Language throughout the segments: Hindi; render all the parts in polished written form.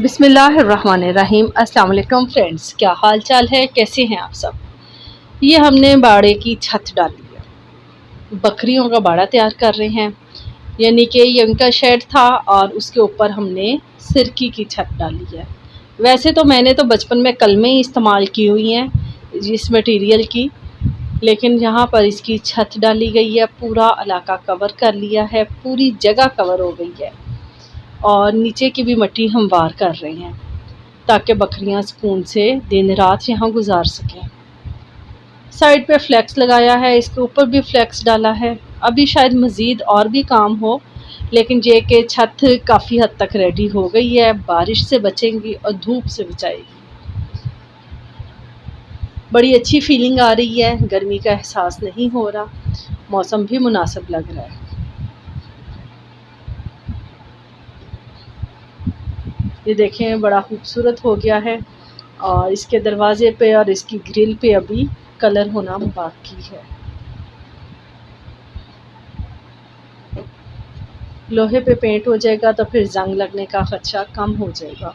बिस्मिल्लाहिर्रहमानिर्रहीम। अस्सलाम वालेकुम फ्रेंड्स, क्या हाल चाल है, कैसे हैं आप सब। ये हमने बाड़े की छत डाली है, बकरियों का बाड़ा तैयार कर रहे हैं। यानी कि ये उनका शेड था और उसके ऊपर हमने सिरकी की छत डाली है। वैसे तो मैंने तो बचपन में कलमें ही इस्तेमाल की हुई हैं इस मटेरियल की, लेकिन यहाँ पर इसकी छत डाली गई है, पूरा इलाका कवर कर लिया है, पूरी जगह कवर हो गई है और नीचे की भी मिट्टी हम वार कर रहे हैं ताकि बकरियां सुकून से दिन रात यहाँ गुजार सकें। साइड पे फ्लैक्स लगाया है, इसके ऊपर भी फ्लैक्स डाला है। अभी शायद मज़ीद और भी काम हो, लेकिन ये कि छत काफ़ी हद तक रेडी हो गई है, बारिश से बचेंगी और धूप से बचाएगी। बड़ी अच्छी फीलिंग आ रही है, गर्मी का एहसास नहीं हो रहा, मौसम भी मुनासिब लग रहा है। ये देखें, बड़ा खूबसूरत हो गया है और इसके दरवाजे पे और इसकी ग्रिल पे अभी कलर होना बाकी है। लोहे पे पेंट हो जाएगा तो फिर जंग लगने का खदशा कम हो जाएगा।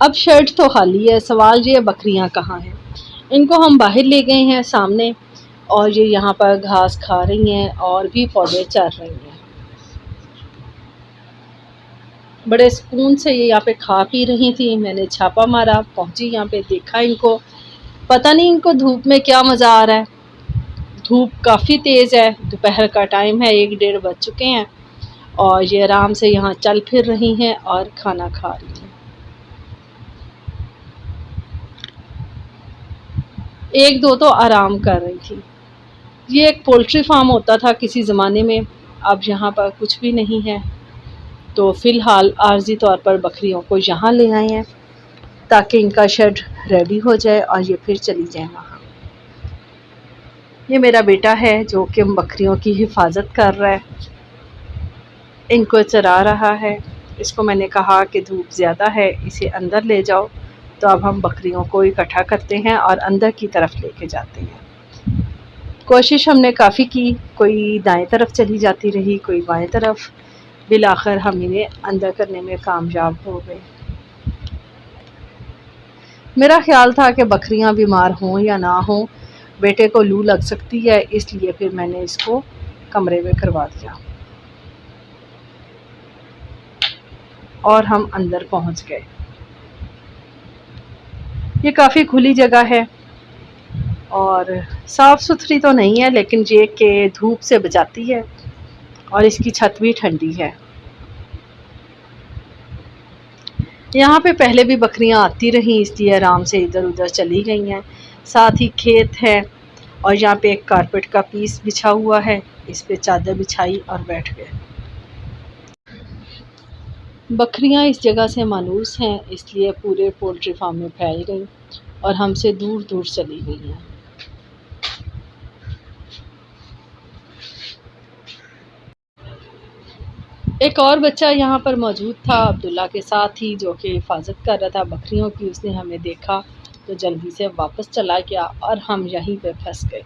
अब शेड तो खाली है, सवाल ये बकरियां कहाँ हैं। इनको हम बाहर ले गए हैं सामने, और ये यहाँ पर घास खा रही हैं और भी पौधे चर रही हैं। बड़े सुकून से ये यहाँ पे खा पी रही थी। मैंने छापा मारा, पहुंची यहाँ पे, देखा इनको। पता नहीं इनको धूप में क्या मज़ा आ रहा है। धूप काफ़ी तेज़ है, दोपहर का टाइम है, 1 डेढ़ बज चुके हैं और ये आराम से यहाँ चल फिर रही हैं और खाना खा रही हैं। एक दो तो आराम कर रही थी। ये एक पोल्ट्री फार्म होता था किसी ज़माने में, अब यहाँ पर कुछ भी नहीं है। तो फ़िलहाल आर्जी तौर पर बकरियों को यहाँ ले आए हैं ताकि इनका शेड रेडी हो जाए और ये फिर चली जाए वहाँ। ये मेरा बेटा है जो कि बकरियों की हिफाजत कर रहा है, इनको चरा रहा है। इसको मैंने कहा कि धूप ज़्यादा है, इसे अंदर ले जाओ। तो अब हम बकरियों को इकट्ठा करते हैं और अंदर की तरफ लेके जाते हैं। कोशिश हमने काफ़ी की, कोई दाएं तरफ चली जाती रही, कोई बाएं तरफ। बिलाखिर हम इन्हें अंदर करने में कामयाब हो गए। मेरा ख्याल था कि बकरियां बीमार हों या ना हों, बेटे को लू लग सकती है, इसलिए फिर मैंने इसको कमरे में करवा दिया और हम अंदर पहुंच गए। ये काफ़ी खुली जगह है और साफ़ सुथरी तो नहीं है, लेकिन ये कि धूप से बचाती है और इसकी छत भी ठंडी है। यहाँ पे पहले भी बकरियाँ आती रहीं, इसलिए आराम से इधर उधर चली गई हैं। साथ ही खेत है और यहाँ पे एक कारपेट का पीस बिछा हुआ है, इस पे चादर बिछाई और बैठ गए। बकरियाँ इस जगह से मानूस हैं, इसलिए पूरे पोल्ट्री फार्म में फैल गई और हमसे दूर दूर चली गई हैं। एक और बच्चा यहाँ पर मौजूद था अब्दुल्ला के साथ ही, जो कि हिफाजत कर रहा था बकरियों की। उसने हमें देखा तो जल्दी से वापस चला गया और हम यहीं पे फंस गए।